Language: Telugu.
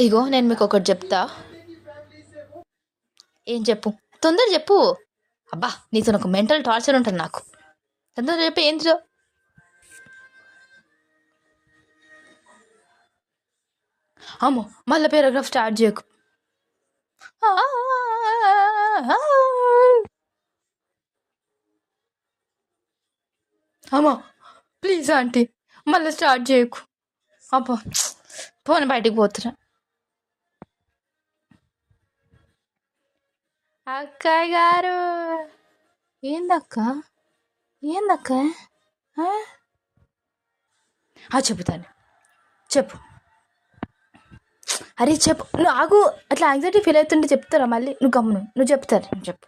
ఇగో నేను మీకు ఒకటి చెప్తా. ఏం చెప్పు? తొందర చెప్పు. అబ్బా నీతో ఒక మెంటల్ టార్చర్ ఉంటుంది నాకు. తొందర చెప్పు ఏంటిదో. అమ్మో మళ్ళీ పారాగ్రాఫ్ స్టార్ట్ చేయకు. అమ్మా ప్లీజ్ ఆంటీ మళ్ళీ స్టార్ట్ చేయకు. అబ్బా పోనీ బయటికి పోతున్నా. అక్కయ్య గారు. ఏందక్క? ఏందక్క? చెప్పుతాను. చెప్పు. అరే చెప్పు. నువ్వు ఆగు. అట్లా యాంగ్జైటీ ఫీల్ అవుతుంటే చెప్తారా మళ్ళీ? నువ్వు గమ్మును నువ్వు చెప్తారు. నువ్వు చెప్పు.